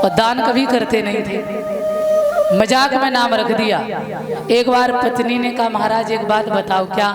और दान कभी करते नहीं थे, मजाक में नाम रख दिया। एक बार पत्नी ने कहा महाराज एक बात बताओ। क्या?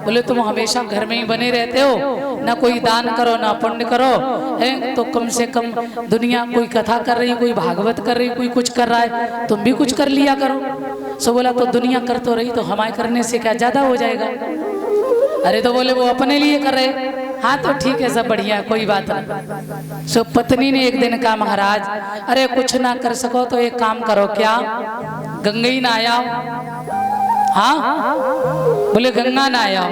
बोले तुम हमेशा घर में ही बने रहते हो, ना कोई दान करो ना पुण्य करो, है तो कम से कम दुनिया कोई कथा कर रही, कोई भागवत कर रही, कोई कुछ कर रहा है, तुम भी कुछ कर लिया करो। सो बोला तो दुनिया कर तो रही, तो हमारे करने से क्या ज्यादा हो जाएगा? अरे तो बोले वो अपने लिए कर रहे। हाँ तो ठीक है, सब बढ़िया है, कोई बात नहीं। सो पत्नी ने एक दिन कहा महाराज अरे कुछ ना कर सको तो एक काम करो। क्या? गंगा ही ना आओ। हाँ बोले गंगा ना आओ,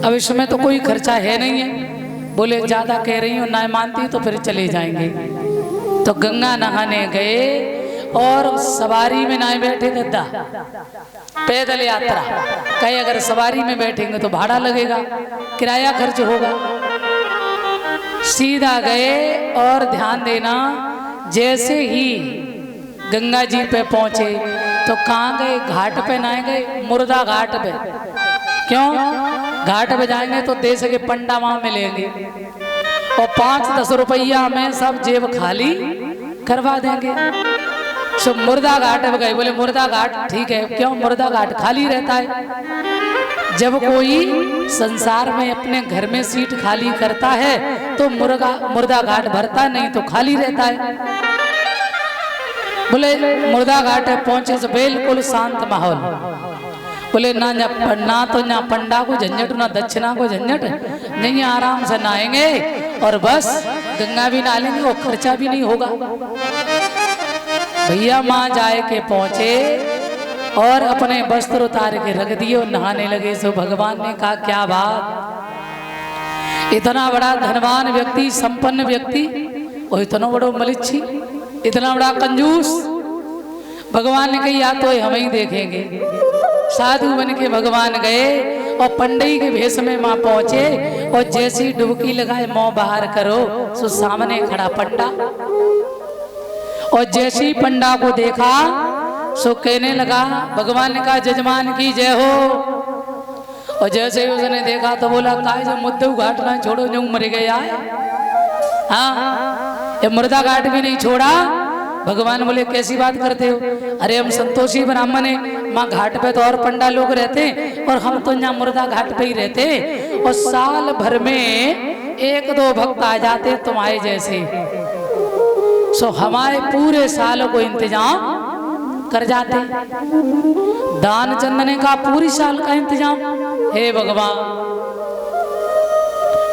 अब इसमें तो कोई खर्चा है नहीं है। बोले ज्यादा कह रही हूँ, ना मानती तो फिर चले जाएंगे। तो गंगा नहाने गए और सवारी में ना बैठे गद्दा, पैदल यात्रा। कहे अगर सवारी में बैठेंगे तो भाड़ा लगेगा, किराया खर्च होगा। सीधा गए और ध्यान देना, जैसे ही गंगा जी पे पहुंचे तो कहाँ गए? घाट पे ना गए, मुर्दा घाट पे। क्यों? घाट पे जाएंगे तो देश के पंडा वहां मिलेंगे और 5-10 रुपया में सब जेब खाली करवा देंगे। सब मुर्दा घाट पे गए। बोले मुर्दा घाट ठीक है, क्यों? मुर्दा घाट खाली रहता है। जब कोई संसार में अपने घर में सीट खाली करता है तो मुर्दा घाट भरता, नहीं तो खाली रहता है। बोले मुर्दा घाट पहुंचे तो बिल्कुल शांत माहौल। बोले ना तो ना पंडा को झंझट, ना दक्षिणा को झंझट, नहीं आराम से नहाएंगे और बस गंगा भी नहा लेंगे और खर्चा भी नहीं होगा। भैया माँ जाए के पहुंचे और अपने वस्त्र उतार के रख दिए और नहाने लगे। सो भगवान ने कहा क्या बात, इतना बड़ा धनवान व्यक्ति, संपन्न व्यक्ति और इतना बड़ा मलिच्छी, इतना बड़ा कंजूस। भगवान ने कही या तो हम ही देखेंगे। साधु बन के भगवान गए और पंडई के भेष में माँ पहुंचे और जैसी डुबकी लगाए मुंह बाहर करो सो सामने खड़ा पंडा। और जैसी पंडा को देखा सो कहने लगा, भगवान ने कहा जजमान की जय हो। और जैसे ही उसने देखा तो बोला काय जो मुद्दे घाट ना छोड़ो जो मर गया है। हाँ ये मुर्दा घाट भी नहीं छोड़ा। भगवान बोले कैसी बात करते हो? अरे हम संतोषी ब्राह्मण है, माँ घाट पे तो और पंडा लोग रहते और हम तो यहाँ मुर्दा घाट पे ही रहते और साल भर में 1-2 भक्त आ जाते तुम्हारे जैसे। सो हमारे पूरे साल को इंतजाम कर जाते। दान चंदने का पूरी साल का इंतजाम। हे भगवान,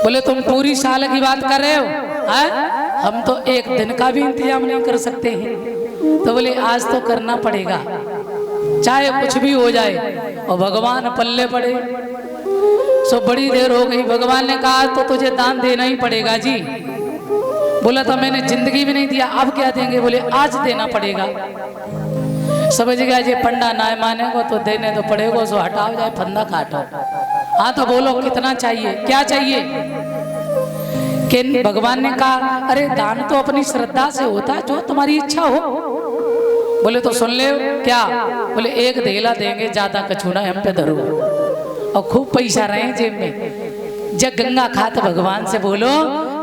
बोले तुम पूरी साल की बात कर रहे हो, है? हम तो एक दिन का भी इंतजाम नहीं कर सकते हैं। तो बोले आज तो करना पड़ेगा, चाहे कुछ भी हो जाए। और भगवान पल्ले पड़े। सो बड़ी देर हो गई, भगवान ने कहा तो तुझे दान देना ही पड़ेगा जी। बोला तो मैंने जिंदगी भी नहीं दिया, अब क्या देंगे? बोले आज देना पड़ेगा। समझ गया जी, पंडा ना मानेगा तो देने तो पड़ेगा। सो हटाओ जाए फंदा काटो। हाँ तो बोलो कितना चाहिए, क्या चाहिए? कि भगवान ने कहा अरे दान तो अपनी श्रद्धा से होता है, जो तुम्हारी इच्छा हो। बोले तो सुन ले क्या? बोले 1 धेला देंगे, ज्यादा कछुना हम पे धरो। और खूब पैसा रहे जेब में। जब गंगा खात भगवान से बोलो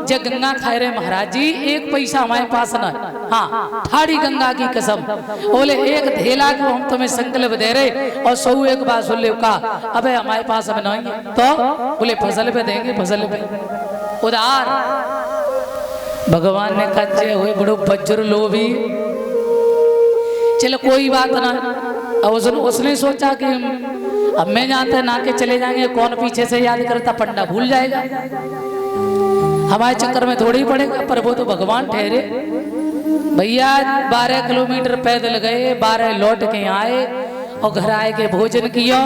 जब गंगा खाए रहे महाराज जी 1 पैसा हमारे पास ना। हाँ ठाड़ी गंगा की कसम। बोले 1 धेला को हम तुम्हें संकल्प दे रहे और 100 एक बार सुन ले का अबे हमारे पास अब नहीं है। तो बोले फसल पे देंगे, फसल पे उधार। भगवान ने कहा हुए बड़ो बज्र लोभी, चलो कोई बात ना। अब उसने सोचा कि अब मैं जानते ना के चले जाएंगे, कौन पीछे से याद करता, पंडा भूल जाएगा, हमारे चक्कर में थोड़ी पड़ेगा। पर वो तो भगवान ठहरे। भैया 12 किलोमीटर पैदल गए, 12 लौट के आए और घर आए के भोजन किया,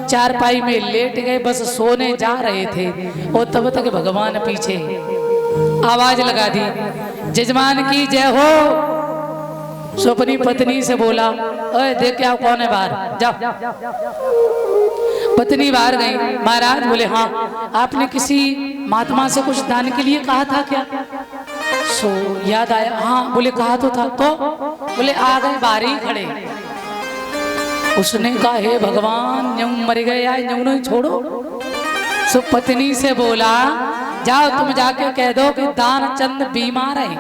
चारपाई में लेट गए, बस सोने जा रहे थे। और तब तक भगवान पीछे आवाज लगा दी जजमान की जय हो। सो अपनी पत्नी से बोला ओए देख क्या कौन है बाहर, जाओ। पत्नी बाहर गई। महाराज बोले हाँ आपने किसी महात्मा से कुछ दान के लिए कहा था क्या? सो याद आया, हाँ बोले कहा तो था। तो बोले आ गए बाहर ही खड़े। उसने कहा हे भगवान न्यू मर गया, न्यू नहीं छोड़ो। सो पत्नी से बोला जाओ तुम जाके कह दो कि दान चंद बीमार है।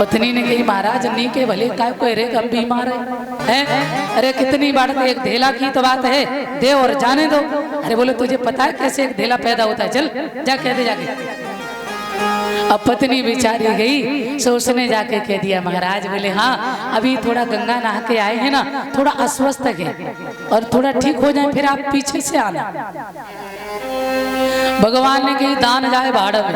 पत्नी ने कही महाराज नी के भले काय को रे हम बीमार है? अरे कितनी बार तो एक धेला की तो बात है, दे और जाने दो। अरे बोले तुझे पता है कैसे एक धेला पैदा होता है? चल जा कह दे जाके। अब पत्नी बेचारी गई, सो उसने जाके कह दिया महाराज। बोले हाँ अभी थोड़ा गंगा नहा के आए हैं ना, थोड़ा अस्वस्थ है और थोड़ा ठीक हो जाए फिर आप पीछे से आना। भगवान ने कही दान जाए भाड़ में,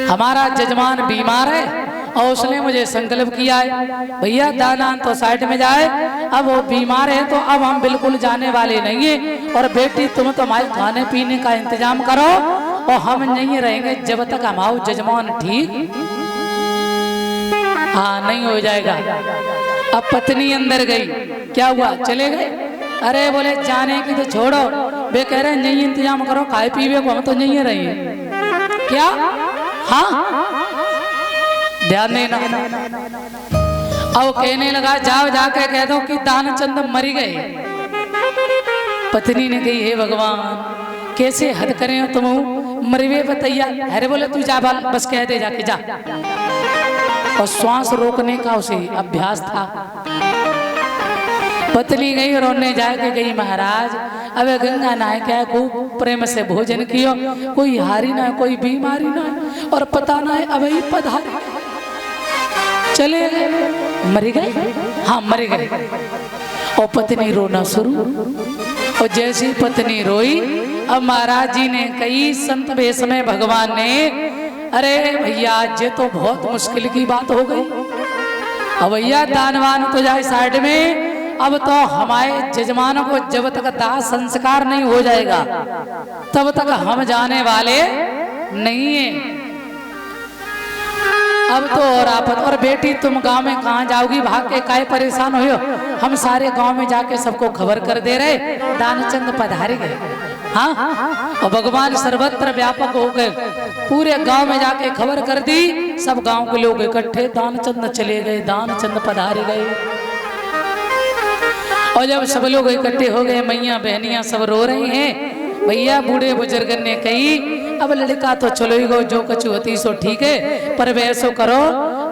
हमारा जजमान बीमार है और उसने मुझे संकल्प किया है भैया दान तो साइड में जाए, अब वो बीमार है तो अब हम बिल्कुल जाने वाले नहीं है। और बेटी तुम तो हमारे खाने पीने का इंतजाम करो और हम नहीं रहेंगे जब तक हमारा जजमान ठीक हाँ नहीं हो जाएगा। अब पत्नी अंदर गई, क्या हुआ चले गए? अरे बोले जाने की तो छोड़ो, वे कह रहे नहीं इंतजाम करो खाए पीवे को, हम तो नहीं रहे। क्या? हाँ ध्यान देना। अब कहने लगा जाओ जाके कह दो कि दानचंद मर गए। पत्नी ने कही हे भगवान कैसे हद करें हो तुम, मरवे बताइया। अरे बोले तू जा बाल बस कह दे जाके जा। और श्वास रोकने का उसे अभ्यास था। पत्नी गई रोने जाके गई महाराज अब गंगा नहाए क्या, खूब प्रेम से भोजन कियो, कोई हारी ना कोई बीमारी ना और पता ना है अब ही पधार चले गए। मर गए? हाँ मर गए। और पत्नी रोना शुरू। और जैसी पत्नी रोई अब महाराज जी ने कई संत वेश में भगवान ने अरे भैया ये तो बहुत मुश्किल की बात हो गई। अब भैया दानवान तो जाए साइड में, अब तो हमारे जजमानों को जब तक दाह संस्कार नहीं हो जाएगा तब तक हम जाने वाले नहीं है। अब तो और आपत। और बेटी तुम गांव में कहाँ जाओगी, भाग के काहे परेशान हो? हम सारे गांव में जाके सबको खबर कर दे रहे दानचंद पधारे गए। हाँ और भगवान सर्वत्र व्यापक हो गए, पूरे गांव में जाके खबर कर दी, सब गांव के लोग इकट्ठे दानचंद चले गए, दानचंद पधारे गए। और जब सब लोग इकट्ठे हो गए मैया बहनियां सब रो रही हैं, भैया बूढ़े बुजुर्ग ने कही अब लड़का तो चलो ही गो जो कछु होती सो ठीक है, पर वैसो करो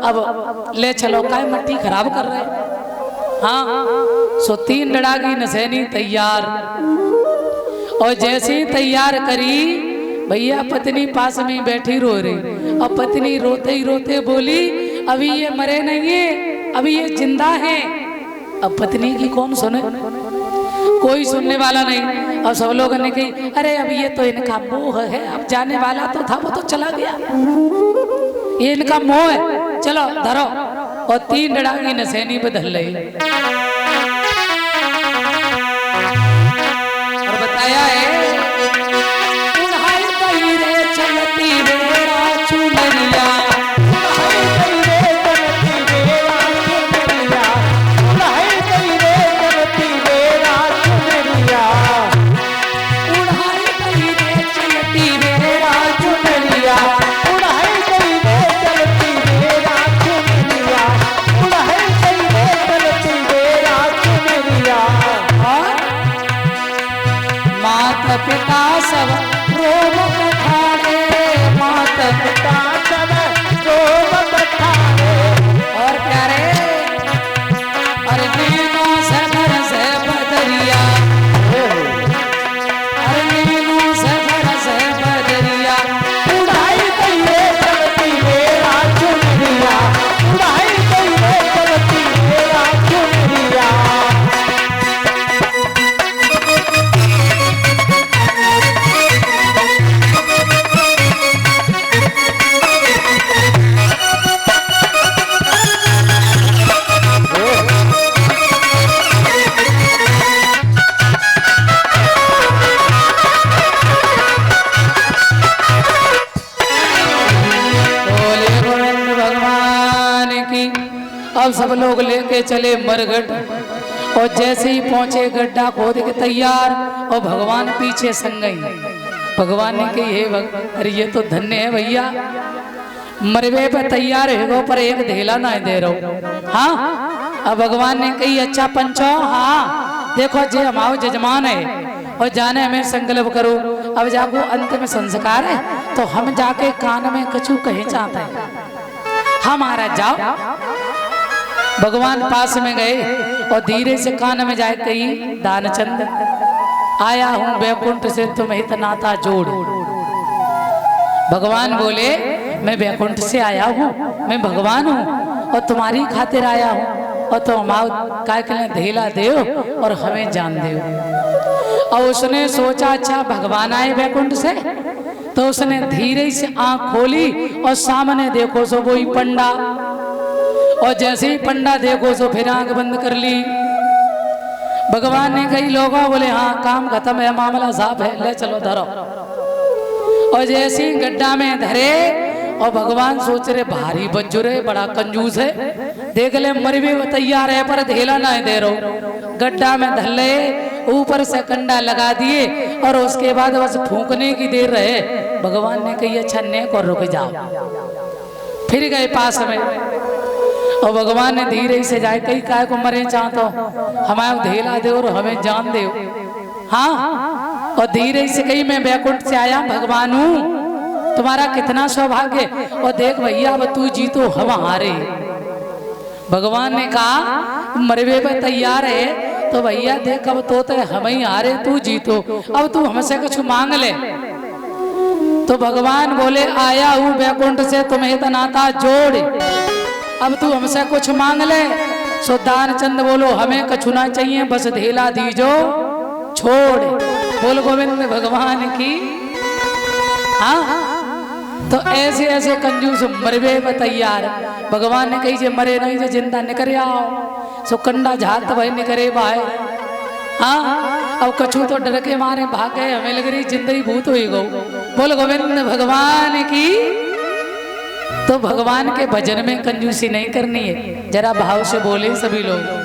अब ले चलो काय मट्टी खराब कर रहे। हाँ सो 3 डड़ागी नसैनी तैयार। और जैसे ही तैयार करी भैया पत्नी पास में बैठी रो रही। अब पत्नी रोते ही रोते बोली अभी ये मरे नहीं है, अभी ये जिंदा है। अब पत्नी की कौन सुने, कोई सुनने वाला नहीं। और सब लोगों ने कही अरे अब ये तो इनका मोह है, अब जाने वाला तो था वो तो चला गया, ये इनका मोह है, चलो धरो। और 3 डड़ागी नसैनी बदल रही और बताया है चलती बेड़ा चुनरिया पिता सब रोब पठारे, माता पिता सब रोब पठारे। और प्यारे अरे नैनों से बरसे बदरिया, अरे नैनों से बरसे बदरिया, उड़ाई कहिए चलती मेरा चुनरिया, उड़ाई कहिए चलती मेरा चुनरिया। अब सब लोग लेके चले मरघट और जैसे ही पहुंचे गड्ढा खोद के तैयार और भगवान पीछे संग गई। भगवान ने कही हे अरे ये तो धन्य है भैया, मरवे पे तैयार है पर एक धेला ना दे रहो। हाँ अब भगवान ने कही अच्छा पंचो, हाँ देखो जे हमारो जजमान है और जाने में संकल्प करो। अब जाको अंत में संस्कार है तो हम जाके कान में कछु कहे चाहते हैं, हाँ महाराज जाओ। भगवान पास में गए और धीरे से कान में जाए कही, दानचंद आया हूं वैकुंठ से तुम्हें नाता जोड़। भगवान बोले मैं वैकुंठ से आया हूं, मैं भगवान हूं और तुम्हारी खातिर आया हूं, और तुम काय के लिए धेला देव और हमें जान देव। और उसने सोचा अच्छा भगवान आए वैकुंठ से, तो उसने धीरे से आंख खोली और सामने देखो सो वही पंडा, और जैसे ही पंडा देखो सो फिर आंख बंद कर ली। भगवान ने कई लोगों बोले हाँ काम खत्म है, मामला साफ है, ले चलो धरो। और जैसे ही गड्ढा में धरे और भगवान सोच रहे भारी बज्जू रहे, बड़ा कंजूस है, देख ले मर भी तैयार है पर धेला ना दे रहो। गड्ढा में धले ऊपर से कंडा लगा दिए और उसके बाद बस फूंकने की देर रहे। भगवान ने कही अच्छा नेक और रुक जाओ। फिर गए पास में और भगवान ने धीरे से जाए कई काय को मरे चाहतो हमारे धेला दे और हमें जान दे। हाँ और धीरे से कही मैं वैकुंठ से आया भगवान हूँ, तुम्हारा कितना सौभाग्य, और देख भैया अब तू जीतो हम हारे। भगवान ने कहा मरवे पे तैयार है तो भैया देख अब तो हम ही हारे, तू जीतो, अब तू हमसे कुछ मांग ले। तो भगवान बोले आया हूँ वैकुंठ से तुम्हें नाता जोड़, अब तू हमसे कुछ मांग ले। सो दानचंद बोलो हमें कछु ना चाहिए, बस धेला दीजो छोड़। बोल गोविंद भगवान की। हाँ तो ऐसे ऐसे कंजूस मरवे पर तैयार। भगवान ने कही जे मरे नहीं जे जिंदा निकरे आओ। सो कंडा झात भाई निकरे बाहर। हाँ अब कछु तो डर के मारे भागे, हमें लग रही जिंदगी भूत हुई गो। बोल गोविंद भगवान की। तो भगवान के भजन में कंजूसी नहीं करनी है, जरा भाव से बोले सभी लोग।